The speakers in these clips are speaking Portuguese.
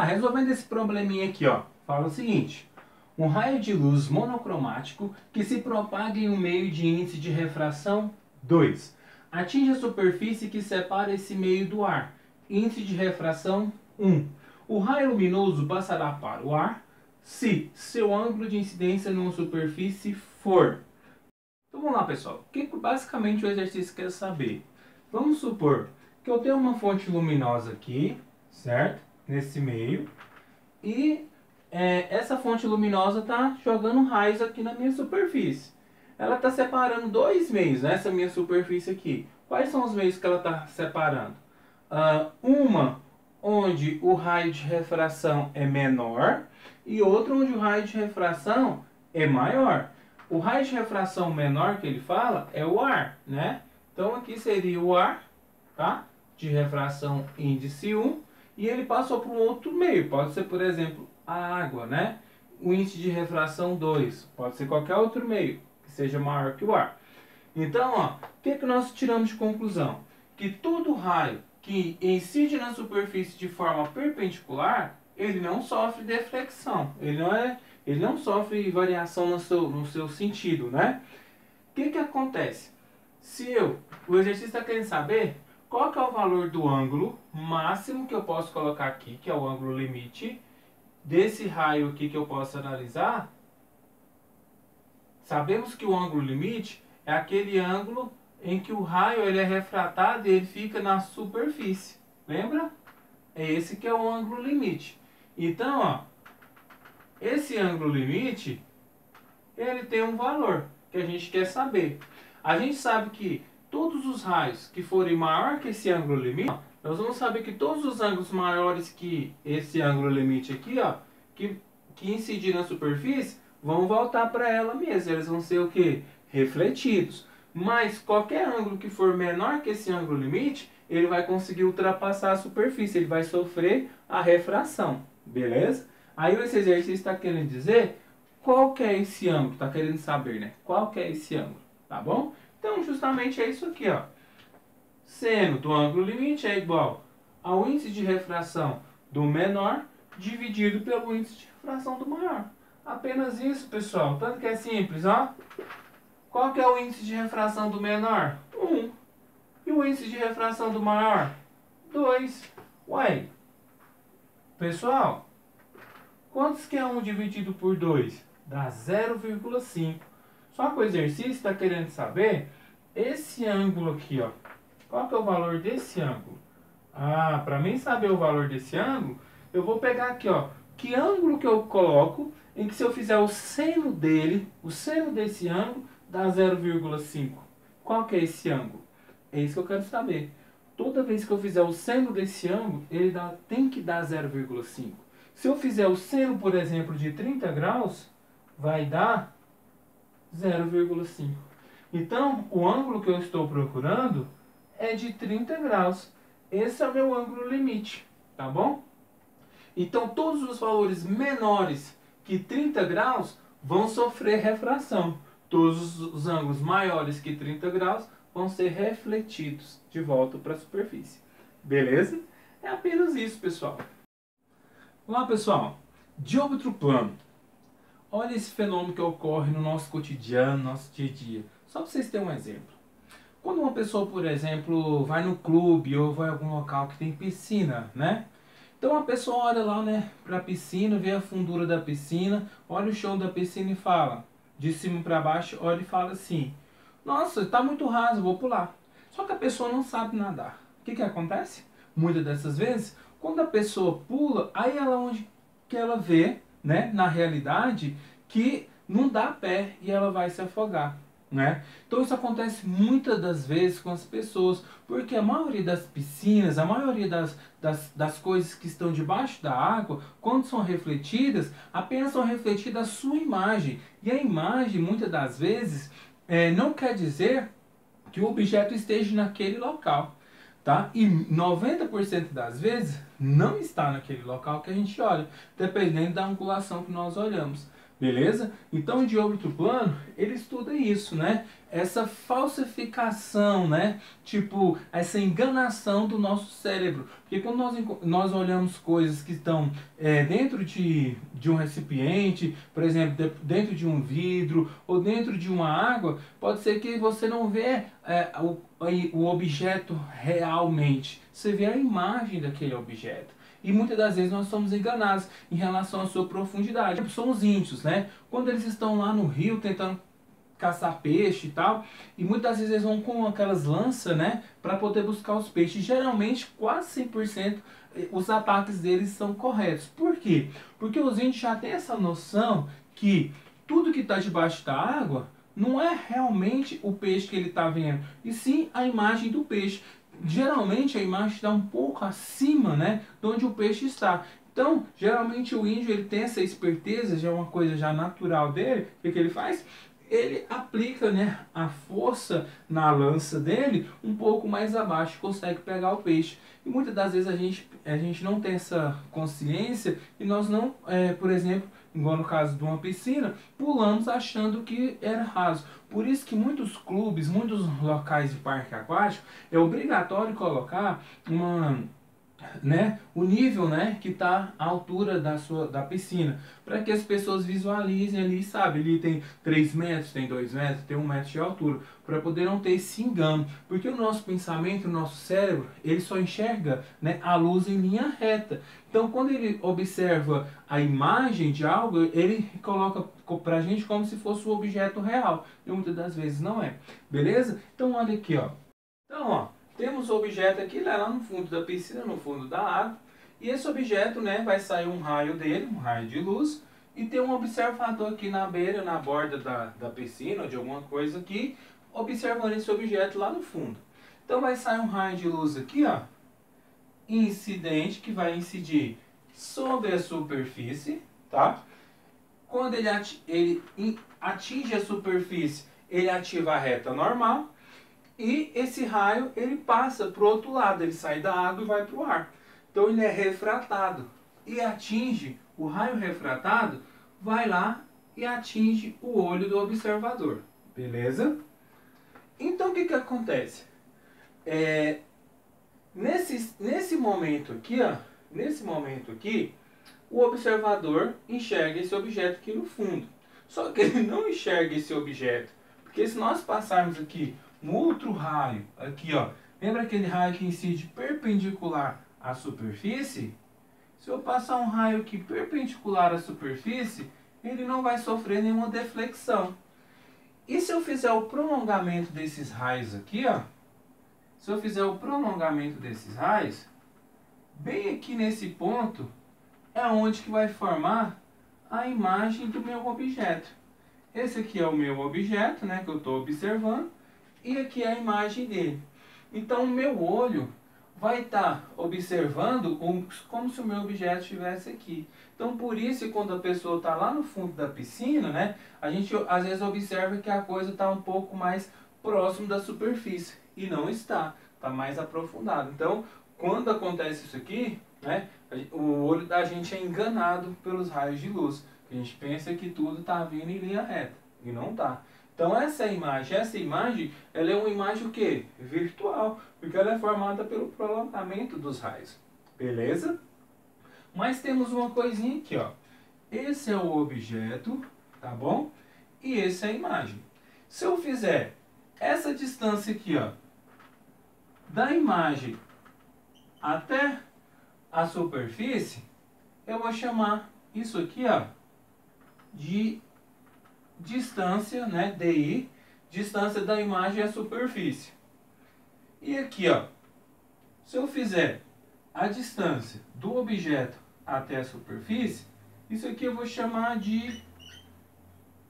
resolvendo esse probleminha aqui, ó, fala o seguinte: um raio de luz monocromático que se propaga em um meio de índice de refração 2 atinge a superfície que separa esse meio do ar, índice de refração 1. O raio luminoso passará para o ar se seu ângulo de incidência numa superfície for. Então vamos lá, pessoal. O que basicamente o exercício quer saber? Vamos supor que eu tenho uma fonte luminosa aqui, certo? Nesse meio. E essa fonte luminosa está jogando raios aqui na minha superfície. Ela está separando dois meios nessa minha superfície aqui. Quais são os meios que ela está separando? Uma onde o raio de refração é menor e outra onde o raio de refração é maior. O raio de refração menor que ele fala é o ar, né? Então aqui seria o ar, tá? De refração índice 1, e ele passou para um outro meio. Pode ser, por exemplo, a água, né? O índice de refração 2. Pode ser qualquer outro meio que seja maior que o ar. Então, ó, o que nós tiramos de conclusão? Que todo raio que incide na superfície de forma perpendicular, ele não sofre deflexão. Ele não sofre variação no seu sentido, né? O que acontece? O exercício está querendo saber qual que é o valor do ângulo máximo que eu posso colocar aqui, que é o ângulo limite, desse raio aqui que eu posso analisar. Sabemos que o ângulo limite é aquele ângulo em que o raio ele é refratado e ele fica na superfície. Lembra? É esse que é o ângulo limite. Então, ó, esse ângulo limite, ele tem um valor que a gente quer saber. A gente sabe que todos os raios que forem maior que esse ângulo limite, nós vamos saber que todos os ângulos maiores que esse ângulo limite aqui, ó, que incidir na superfície, vão voltar para ela mesma. Eles vão ser o quê? Refletidos. Mas qualquer ângulo que for menor que esse ângulo limite, ele vai conseguir ultrapassar a superfície, ele vai sofrer a refração. Beleza? Aí esse exercício está querendo dizer qual que é esse ângulo, está querendo saber, né? Qual que é esse ângulo, tá bom? Então, justamente é isso aqui, ó. Seno do ângulo limite é igual ao índice de refração do menor dividido pelo índice de refração do maior. Apenas isso, pessoal. Tanto que é simples, ó. Qual que é o índice de refração do menor? 1. E o índice de refração do maior? 2. Ué. Pessoal, quantos que é 1 dividido por 2? Dá 0,5. Só que o exercício está querendo saber esse ângulo aqui, ó. Qual que é o valor desse ângulo? Para mim saber o valor desse ângulo, eu vou pegar aqui, ó. Que ângulo que eu coloco em que se eu fizer o seno dele, o seno desse ângulo, dá 0,5. Qual que é esse ângulo? É isso que eu quero saber. Toda vez que eu fizer o seno desse ângulo, ele tem que dar 0,5. Se eu fizer o seno, por exemplo, de 30 graus, vai dar 0,5. Então, o ângulo que eu estou procurando é de 30 graus. Esse é o meu ângulo limite, tá bom? Então, todos os valores menores que 30 graus vão sofrer refração. Todos os ângulos maiores que 30 graus vão ser refletidos de volta para a superfície. Beleza? É apenas isso, pessoal. Olá, pessoal. Diâmetro plano. Olha esse fenômeno que ocorre no nosso cotidiano, no nosso dia a dia. Só para vocês terem um exemplo. Quando uma pessoa, por exemplo, vai no clube ou vai em algum local que tem piscina, né? Então a pessoa olha lá, né, para a piscina, vê a fundura da piscina, olha o chão da piscina e fala, de cima para baixo, olha e fala assim: nossa, está muito raso, vou pular. Só que a pessoa não sabe nadar. O que acontece? Muitas dessas vezes, quando a pessoa pula, aí ela onde que ela vê, né, na realidade, que não dá pé e ela vai se afogar, né? Então isso acontece muitas das vezes com as pessoas, porque a maioria das piscinas, a maioria das coisas que estão debaixo da água, quando são refletidas, apenas são refletidas a sua imagem. E a imagem, muitas das vezes, não quer dizer que o objeto esteja naquele local, tá? E 90% das vezes não está naquele local que a gente olha, dependendo da angulação que nós olhamos. Beleza? Então, o diâmetro plano, ele estuda isso, né? Essa falsificação, né? Tipo, essa enganação do nosso cérebro. Porque quando nós olhamos coisas que estão dentro de um recipiente, por exemplo, dentro de um vidro ou dentro de uma água, pode ser que você não vê o objeto realmente. Você vê a imagem daquele objeto. E muitas das vezes nós somos enganados em relação à sua profundidade. São os índios, né? Quando eles estão lá no rio tentando caçar peixe e tal, e muitas vezes eles vão com aquelas lanças, né? Para poder buscar os peixes. Geralmente, quase 100% os ataques deles são corretos. Por quê? Porque os índios já têm essa noção que tudo que está debaixo da água não é realmente o peixe que ele está vendo, e sim a imagem do peixe. Geralmente a imagem está um pouco acima, né, de onde o peixe está. Então, geralmente o índio ele tem essa esperteza, já é uma coisa já natural dele. O que ele faz? Ele aplica, né, a força na lança dele um pouco mais abaixo, consegue pegar o peixe. E muitas das vezes a gente não tem essa consciência e nós não, por exemplo, igual no caso de uma piscina, pulamos achando que era raso. Por isso que muitos clubes, muitos locais de parque aquático, é obrigatório colocar o nível, né, que está à altura da piscina, para que as pessoas visualizem ali, sabe, ali tem 3 metros, tem 2 metros, tem 1 metro de altura, para poder não ter esse engano, porque o nosso pensamento, o nosso cérebro, ele só enxerga, né, a luz em linha reta. Então, quando ele observa a imagem de algo, ele coloca para a gente como se fosse um objeto real, e muitas das vezes não é, beleza? Então, olha aqui, ó. Então, ó, temos o objeto aqui lá no fundo da piscina, no fundo da água. E esse objeto, né, vai sair um raio dele, um raio de luz. E tem um observador aqui na beira, na borda da piscina, ou de alguma coisa aqui, observando esse objeto lá no fundo. Então vai sair um raio de luz aqui, ó, incidente, que vai incidir sobre a superfície, tá? Quando ele atinge a superfície, ele ativa a reta normal. E esse raio, ele passa para o outro lado, ele sai da água e vai para o ar. Então ele é refratado e atinge, o raio refratado vai lá e atinge o olho do observador. Beleza? Então o que acontece? Nesse momento aqui, ó, o observador enxerga esse objeto aqui no fundo. Só que ele não enxerga esse objeto, porque se nós passarmos aqui um outro raio, aqui ó, lembra aquele raio que incide perpendicular à superfície? Se eu passar um raio aqui perpendicular à superfície, ele não vai sofrer nenhuma deflexão. E se eu fizer o prolongamento desses raios aqui, ó, se eu fizer o prolongamento desses raios, bem aqui nesse ponto, é onde que vai formar a imagem do meu objeto. Esse aqui é o meu objeto, né, que eu estou observando. E aqui é a imagem dele. Então o meu olho vai estar observando como se o meu objeto estivesse aqui. Então por isso, quando a pessoa está lá no fundo da piscina, né, a gente às vezes observa que a coisa está um pouco mais próximo da superfície. E não está, está mais aprofundado. Então quando acontece isso aqui, né, o olho da gente é enganado pelos raios de luz. A gente pensa que tudo está vindo em linha reta. E não está. Então essa imagem, ela é uma imagem o quê? Virtual, porque ela é formada pelo prolongamento dos raios. Beleza? Mas temos uma coisinha aqui, ó. Esse é o objeto, tá bom? E esse é a imagem. Se eu fizer essa distância aqui, ó, da imagem até a superfície, eu vou chamar isso aqui, ó, de distância, né, DI, distância da imagem à superfície. E aqui, ó, se eu fizer a distância do objeto até a superfície, isso aqui eu vou chamar de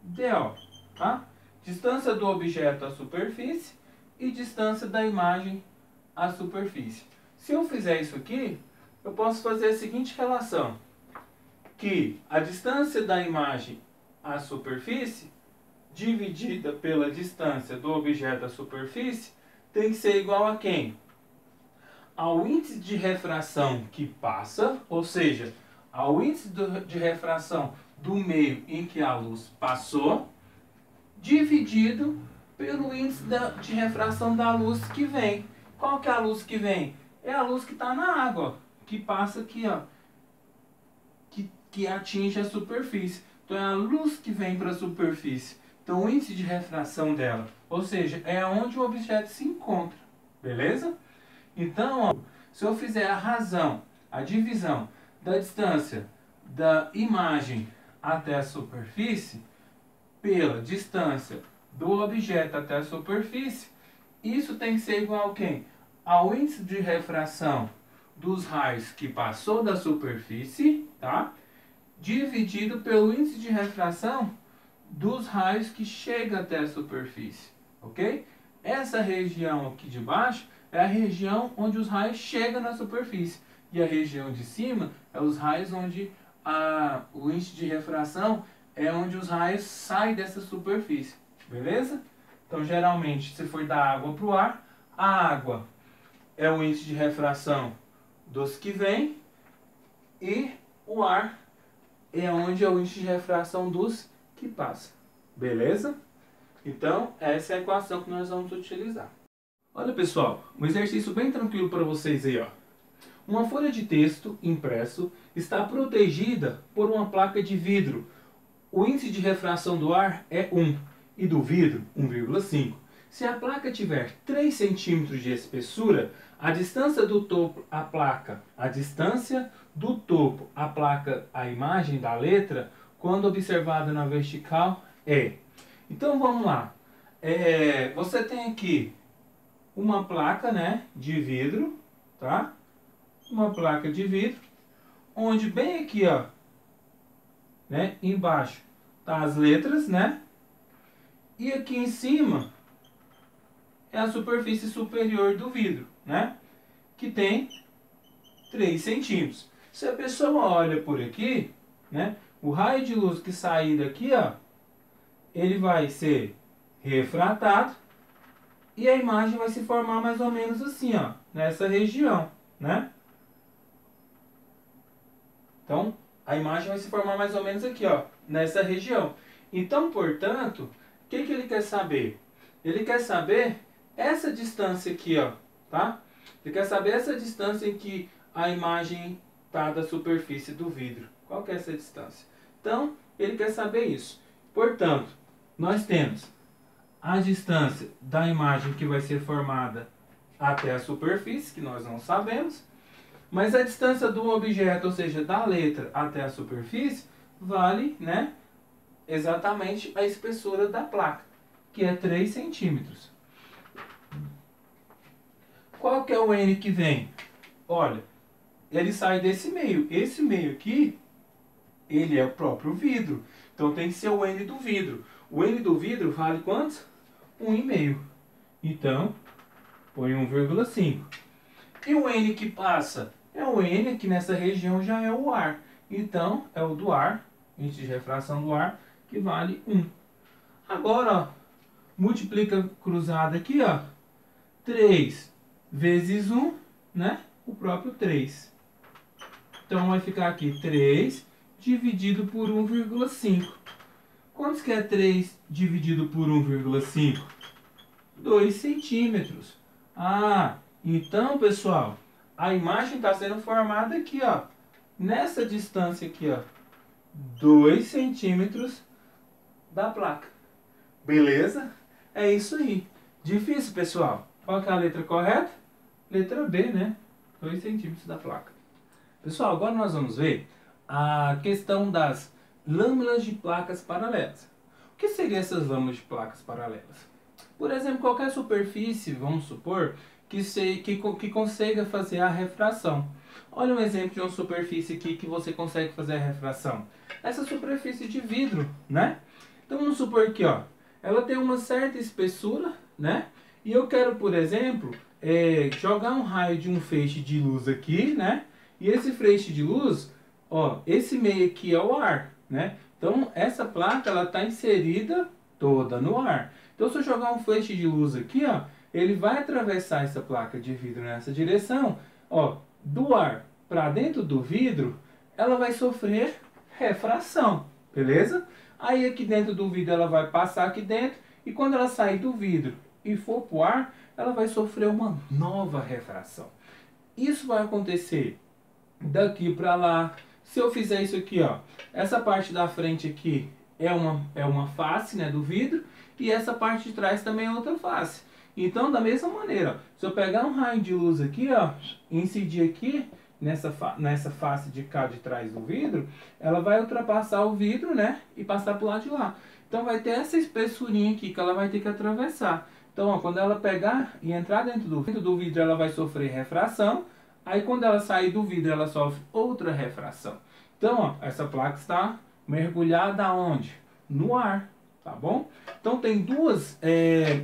DO, tá? Distância do objeto à superfície e distância da imagem à superfície. Se eu fizer isso aqui, eu posso fazer a seguinte relação, que a distância da imagem à superfície dividida pela distância do objeto à superfície tem que ser igual a quem? Ao índice de refração que passa, ou seja, ao índice de refração do meio em que a luz passou, dividido pelo índice de refração da luz que vem. Qual que é a luz que vem? É a luz que está na água, ó, que passa aqui, ó, que atinge a superfície. Então é a luz que vem para a superfície. Então o índice de refração dela, ou seja, é onde o objeto se encontra. Beleza? Então, ó, se eu fizer a divisão da distância da imagem até a superfície pela distância do objeto até a superfície, isso tem que ser igual a quem? Ao índice de refração dos raios que passou da superfície, tá? Dividido pelo índice de refração dos raios que chega até a superfície, ok? Essa região aqui de baixo é a região onde os raios chegam na superfície. E a região de cima é os raios onde o índice de refração é onde os raios saem dessa superfície. Beleza? Então, geralmente, se for da água para o ar, a água é o índice de refração dos que vêm e o ar é onde é o índice de refração dos que passam. Beleza? Então, essa é a equação que nós vamos utilizar. Olha, pessoal, um exercício bem tranquilo para vocês aí, ó. Uma folha de texto impresso está protegida por uma placa de vidro. O índice de refração do ar é 1 e do vidro 1,5. Se a placa tiver 3 centímetros de espessura, a distância do topo à placa, a imagem da letra, quando observada na vertical, é. Então vamos lá. Você tem aqui uma placa, né, de vidro, tá? Uma placa de vidro, onde bem aqui, ó, né, embaixo tá as letras, né? E aqui em cima é a superfície superior do vidro, né? Que tem 3 centímetros. Se a pessoa olha por aqui, né, o raio de luz que sair daqui, ó, ele vai ser refratado e a imagem vai se formar mais ou menos assim, ó, nessa região, né? Então, a imagem vai se formar mais ou menos aqui, ó, nessa região. Então, portanto, o que ele quer saber? Ele quer saber essa distância aqui, ó, tá? Ele quer saber essa distância em que a imagem está da superfície do vidro. Qual que é essa distância? Então, ele quer saber isso. Portanto, nós temos a distância da imagem que vai ser formada até a superfície, que nós não sabemos. Mas a distância do objeto, ou seja, da letra até a superfície, vale, né, exatamente a espessura da placa, que é 3 centímetros. Qual que é o N que vem? Olha, ele sai desse meio. Esse meio aqui, ele é o próprio vidro. Então tem que ser o N do vidro. O N do vidro vale quantos? 1,5. Então, põe 1,5. E o N que passa? É o N que nessa região já é o ar. Então, é o do ar, índice de refração do ar, que vale 1. Agora, ó, multiplica cruzado aqui, ó. 3 vezes 1, né? O próprio 3. Então, vai ficar aqui 3 dividido por 1,5. Quantos que é 3 dividido por 1,5? 2 centímetros. Ah, então, pessoal, a imagem está sendo formada aqui, ó. Nessa distância aqui, ó. 2 centímetros da placa. Beleza? É isso aí. Difícil, pessoal. Qual que é a letra correta? Letra B, né? 2 centímetros da placa. Pessoal, agora nós vamos ver a questão das lâminas de placas paralelas. O que seriam essas lâminas de placas paralelas? Por exemplo, qualquer superfície, vamos supor, que consiga fazer a refração. Olha um exemplo de uma superfície aqui que você consegue fazer a refração. Essa superfície de vidro, né? Então vamos supor que, ó, ela tem uma certa espessura, né? E eu quero, por exemplo, jogar um raio de um feixe de luz aqui, né? E esse feixe de luz, ó, esse meio aqui é o ar, né? Então essa placa, ela está inserida toda no ar. Então se eu jogar um feixe de luz aqui, ó, ele vai atravessar essa placa de vidro nessa direção, ó, do ar para dentro do vidro, ela vai sofrer refração, beleza? Aí aqui dentro do vidro ela vai passar aqui dentro, e quando ela sair do vidro e for para o ar, ela vai sofrer uma nova refração. Isso vai acontecer daqui para lá. Se eu fizer isso aqui, ó, essa parte da frente aqui é uma face, né, do vidro, e essa parte de trás também é outra face. Então, da mesma maneira, ó, se eu pegar um raio de luz aqui, ó, e incidir aqui nessa face de cá de trás do vidro, ela vai ultrapassar o vidro, né, e passar para o lado de lá. Então vai ter essa espessurinha aqui que ela vai ter que atravessar. Então, ó, quando ela pegar e entrar dentro do vidro, ela vai sofrer refração. Aí quando ela sair do vidro, ela sofre outra refração. Então, ó, essa placa está mergulhada aonde? No ar, tá bom? Então tem duas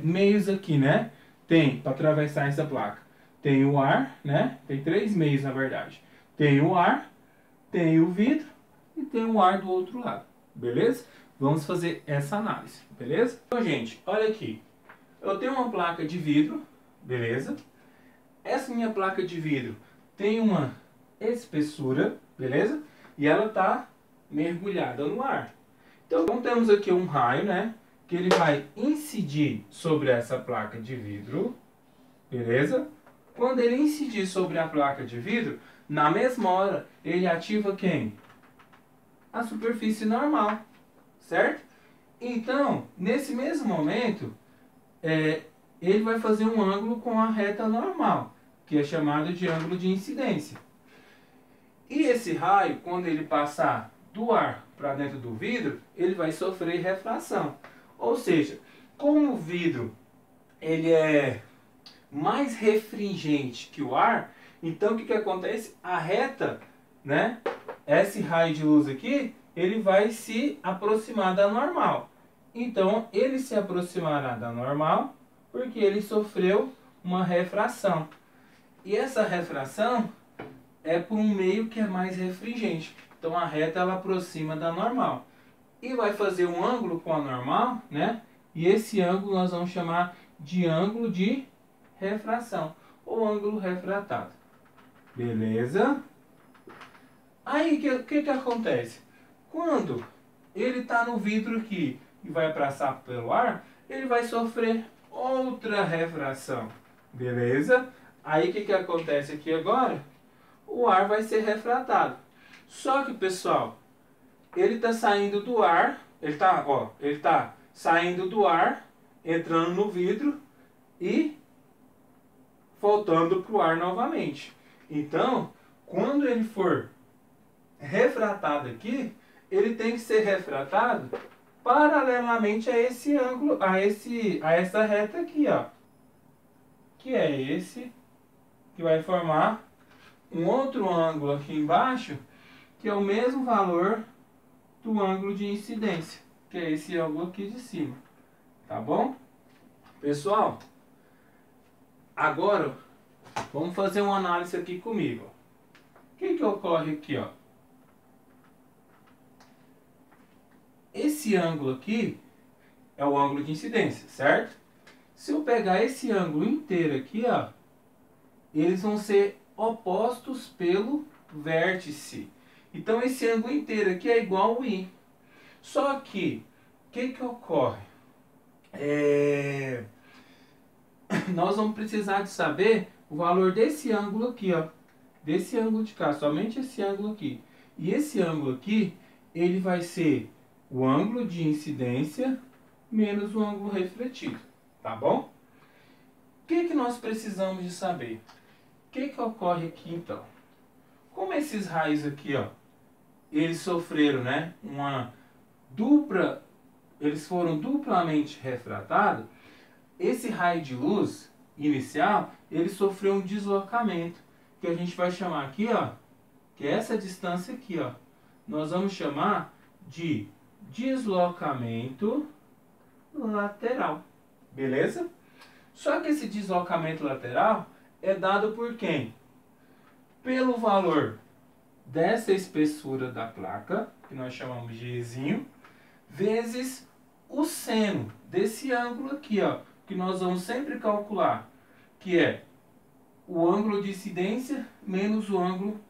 meios aqui, né? Tem para atravessar essa placa. Tem o ar, né? Tem três meios na verdade. Tem o ar, tem o vidro e tem o ar do outro lado, beleza? Vamos fazer essa análise, beleza? Então, gente, olha aqui. Eu tenho uma placa de vidro, beleza? Essa minha placa de vidro tem uma espessura, beleza? E ela está mergulhada no ar. Então temos aqui um raio, né? Que ele vai incidir sobre essa placa de vidro, beleza? Quando ele incidir sobre a placa de vidro, na mesma hora ele ativa quem? A superfície normal, certo? Então, nesse mesmo momento, ele vai fazer um ângulo com a reta normal, que é chamado de ângulo de incidência. E esse raio, quando ele passar do ar para dentro do vidro, ele vai sofrer refração. Ou seja, como o vidro ele é mais refringente que o ar, então o que acontece? A reta, né? Esse raio de luz aqui, ele vai se aproximar da normal. Então, ele se aproximará da normal porque ele sofreu uma refração. E essa refração é por um meio que é mais refringente. Então a reta ela aproxima da normal. E vai fazer um ângulo com a normal, né? E esse ângulo nós vamos chamar de ângulo de refração, ou ângulo refratado. Beleza? Aí o que acontece? Quando ele está no vidro aqui e vai passar pelo ar, ele vai sofrer outra refração. Beleza? Aí o que acontece aqui agora? O ar vai ser refratado. Só que, pessoal, ele está saindo do ar, ele está saindo do ar, entrando no vidro e voltando para o ar novamente. Então, quando ele for refratado aqui, ele tem que ser refratado paralelamente a esse ângulo, a essa reta aqui, ó, que é esse, que vai formar um outro ângulo aqui embaixo, que é o mesmo valor do ângulo de incidência, que é esse ângulo aqui de cima, tá bom? Pessoal, agora vamos fazer uma análise aqui comigo. O que ocorre aqui, ó? Esse ângulo aqui é o ângulo de incidência, certo? Se eu pegar esse ângulo inteiro aqui, ó, eles vão ser opostos pelo vértice. Então esse ângulo inteiro aqui é igual ao I. Só que, o que ocorre? Nós vamos precisar de saber o valor desse ângulo aqui, ó. Desse ângulo de cá, somente esse ângulo aqui. E esse ângulo aqui, ele vai ser o ângulo de incidência menos o ângulo refletido, tá bom? O que nós precisamos de saber? O que ocorre aqui então? Como esses raios aqui, ó, eles sofreram, né, eles foram duplamente refratados, esse raio de luz inicial, ele sofreu um deslocamento, que a gente vai chamar aqui, ó, que é essa distância aqui, ó, nós vamos chamar de deslocamento lateral, beleza? Só que esse deslocamento lateral é dado por quem? Pelo valor dessa espessura da placa, que nós chamamos de Ezinho, vezes o seno desse ângulo aqui, ó, que nós vamos sempre calcular, que é o ângulo de incidência menos o ângulo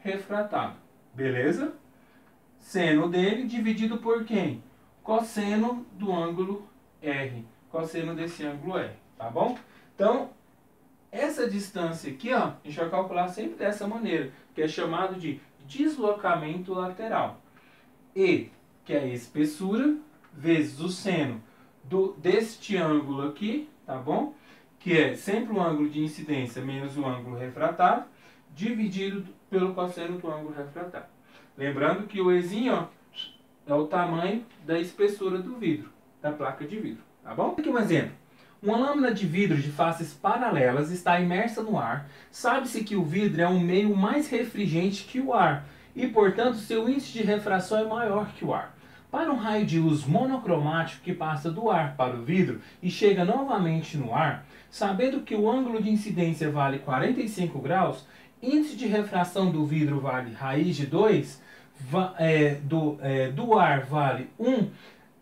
refratado. Beleza? seno dele dividido por quem? Cosseno do ângulo R. Cosseno desse ângulo R, tá bom? Então, essa distância aqui, ó, a gente vai calcular sempre dessa maneira, que é chamado de deslocamento lateral. E, que é a espessura, vezes o seno deste ângulo aqui, tá bom? Que é sempre o ângulo de incidência menos o ângulo refratário, dividido pelo cosseno do ângulo refratário. Lembrando que o Ezinho, ó, é o tamanho da espessura do vidro, da placa de vidro, tá bom? Aqui um exemplo. Uma lâmina de vidro de faces paralelas está imersa no ar. Sabe-se que o vidro é um meio mais refringente que o ar e, portanto, seu índice de refração é maior que o ar. Para um raio de luz monocromático que passa do ar para o vidro e chega novamente no ar, sabendo que o ângulo de incidência vale 45 graus, índice de refração do vidro vale raiz de 2, do ar vale 1,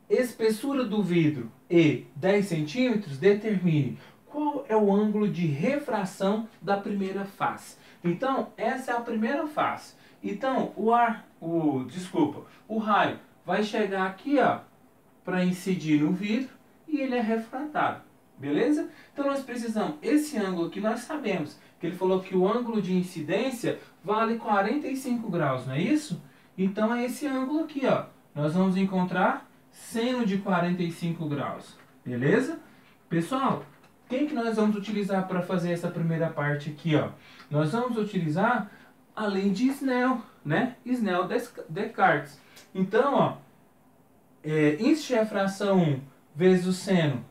espessura do vidro e 10 centímetros, determine qual é o ângulo de refração da primeira face. Então, essa é a primeira face. Então, o raio vai chegar aqui, ó, para incidir no vidro e ele é refratado. Beleza? Então, nós precisamos, esse ângulo aqui nós sabemos, que ele falou que o ângulo de incidência vale 45 graus, não é isso? Então, é esse ângulo aqui, ó. Nós vamos encontrar seno de 45 graus. Beleza? Pessoal, quem que nós vamos utilizar para fazer essa primeira parte aqui, ó? Nós vamos utilizar a lei de Snell, né? Snell-Descartes. Então, ó, índice de refração 1 vezes o seno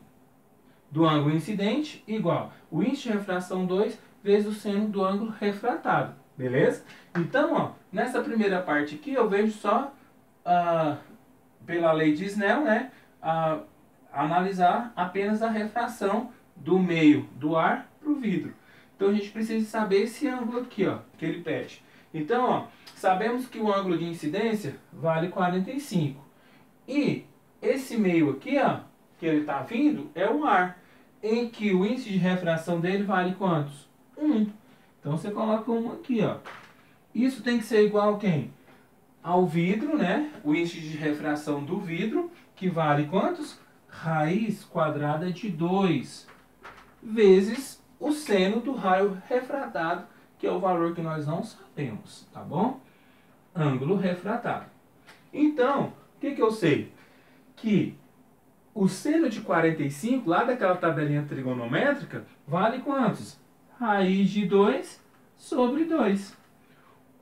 do ângulo incidente igual o índice de refração 2 vezes o seno do ângulo refratado. Beleza? Então, ó, nessa primeira parte aqui eu vejo só, pela lei de Snell, né, analisar apenas a refração do meio do ar para o vidro. Então a gente precisa saber esse ângulo aqui, ó, que ele pede. Então, ó, sabemos que o ângulo de incidência vale 45. E esse meio aqui, ó, que ele está vindo, é o ar, em que o índice de refração dele vale quantos? 1. Então você coloca 1 aqui, ó. Isso tem que ser igual a quem? Ao vidro, né? O índice de refração do vidro, que vale quantos? Raiz quadrada de 2 vezes o seno do raio refratado, que é o valor que nós não sabemos, tá bom? Ângulo refratado. Então, o que eu sei? Que o seno de 45, lá daquela tabelinha trigonométrica, vale quantos? Raiz de 2 sobre 2.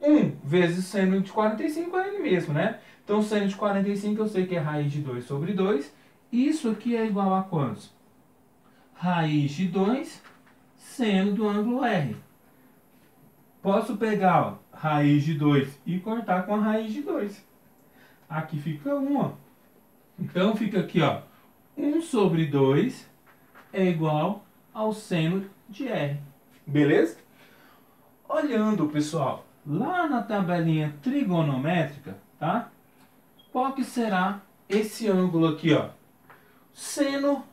1 vezes seno de 45 é ele mesmo, né? Então, seno de 45 eu sei que é raiz de 2 sobre 2. Isso aqui é igual a quantos? Raiz de 2 seno do ângulo R. Posso pegar, ó, raiz de 2 e cortar com a raiz de 2. Aqui fica 1, ó. Então, fica aqui, ó. 1 sobre 2 é igual ao seno de R. Beleza? Olhando, pessoal, lá na tabelinha trigonométrica, tá? Qual que será esse ângulo aqui, ó? Seno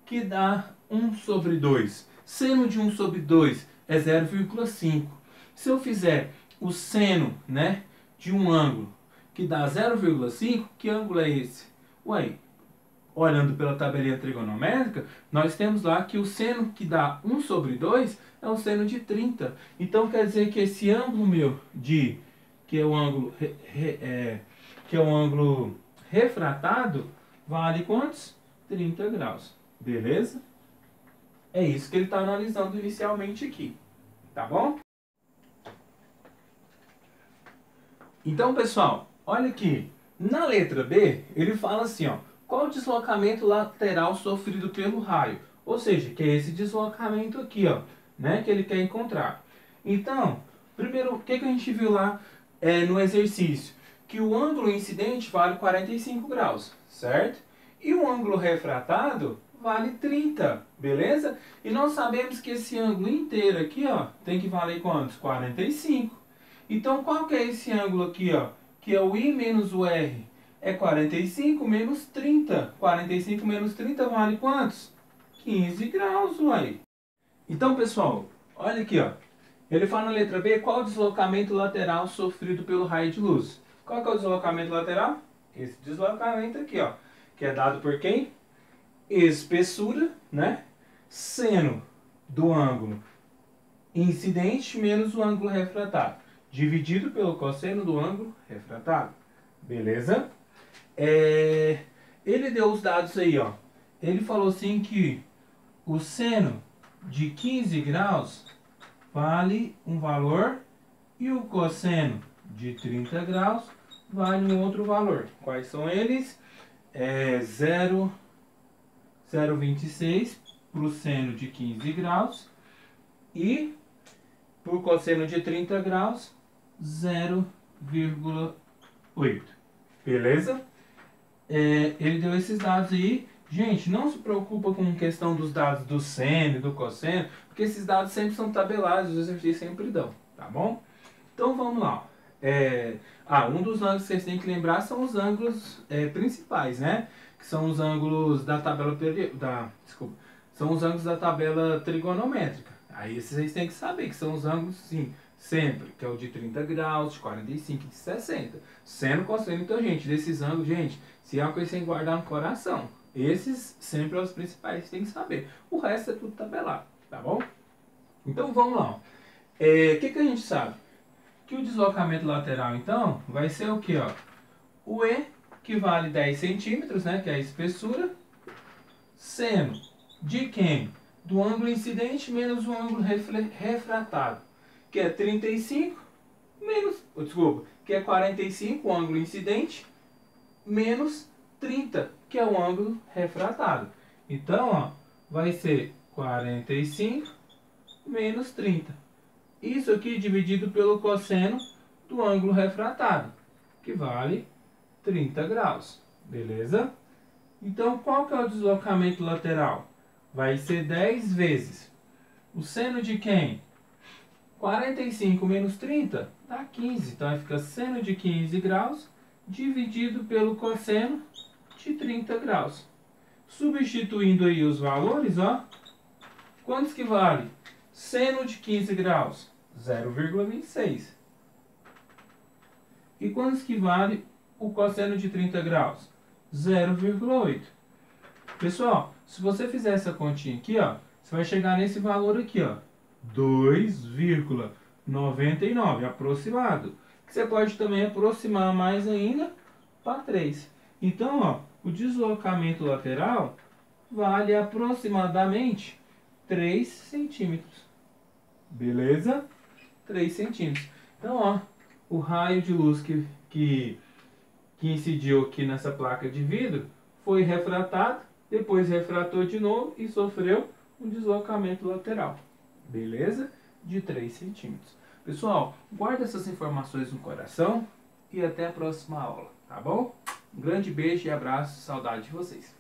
que dá 1 sobre 2. Seno de 1 sobre 2 é 0,5. Se eu fizer o seno, né, de um ângulo que dá 0,5, que ângulo é esse? Ué, olhando pela tabelinha trigonométrica, nós temos lá que o seno que dá 1 sobre 2 é o seno de 30. Então quer dizer que esse ângulo meu que é o ângulo refratado, vale quantos? 30 graus. Beleza? É isso que ele está analisando inicialmente aqui. Tá bom? Então, pessoal, olha aqui. Na letra B, ele fala assim, ó. Qual o deslocamento lateral sofrido pelo raio? Ou seja, que é esse deslocamento aqui, ó, né, que ele quer encontrar. Então, primeiro, o que a gente viu lá no exercício? Que o ângulo incidente vale 45 graus, certo? E o ângulo refratado vale 30, beleza? E nós sabemos que esse ângulo inteiro aqui, ó, tem que valer quantos? 45. Então, qual que é esse ângulo aqui, ó? Que é o I menos o R. É 45 menos 30. 45 menos 30 vale quantos? 15 graus, uai. Então, pessoal, olha aqui, ó. Ele fala na letra B, qual o deslocamento lateral sofrido pelo raio de luz? Qual que é o deslocamento lateral? Esse deslocamento aqui, ó, que é dado por quem? Espessura, né? Seno do ângulo incidente menos o ângulo refratado, dividido pelo cosseno do ângulo refratado. Beleza? Ele deu os dados aí, ó. Ele falou assim que o seno de 15 graus vale um valor e o cosseno de 30 graus vale um outro valor. Quais são eles? 0,26 para o seno de 15 graus e por cosseno de 30 graus 0,8. Beleza? Ele deu esses dados aí. Gente, não se preocupa com questão dos dados do seno e do cosseno, porque esses dados sempre são tabelados, os exercícios sempre dão, tá bom? Então vamos lá. Um dos ângulos que vocês têm que lembrar são os ângulos principais, né? Que são os ângulos da tabela são os ângulos da tabela trigonométrica. Aí vocês têm que saber que são os ângulos, sim, sempre, que é o de 30 graus, de 45 e de 60. Seno, cosseno, então, gente, desses ângulos, gente, se é uma coisa sem guardar no coração, esses sempre são os principais que tem que saber. O resto é tudo tabelado, tá bom? Então vamos lá. O que a gente sabe? Que o deslocamento lateral, então, vai ser o que, ó? O E, que vale 10 centímetros, né, que é a espessura, seno de quem? Do ângulo incidente menos o ângulo refratado, que é 35 menos, que é 45, o ângulo incidente, menos 30, que é o ângulo refratado. Então, ó, vai ser 45 menos 30. Isso aqui dividido pelo cosseno do ângulo refratado, que vale 30 graus. Beleza? Então, qual que é o deslocamento lateral? Vai ser 10 vezes. O seno de quem? 45 menos 30 dá 15. Então, vai ficar seno de 15 graus dividido pelo cosseno de 30 graus. Substituindo aí os valores, ó. Quantos que vale? Seno de 15 graus? 0,26. E quantos que vale o cosseno de 30 graus? 0,8. Pessoal, se você fizer essa continha aqui, ó, você vai chegar nesse valor aqui, ó, 2,99, aproximado. Você pode também aproximar mais ainda para 3. Então, ó, o deslocamento lateral vale aproximadamente 3 centímetros. Beleza? 3 centímetros. Então, ó, o raio de luz que incidiu aqui nessa placa de vidro foi refratado, depois refratou de novo e sofreu um deslocamento lateral. Beleza? De 3 centímetros. Pessoal, guarda essas informações no coração e até a próxima aula, tá bom? Um grande beijo e abraço, saudade de vocês.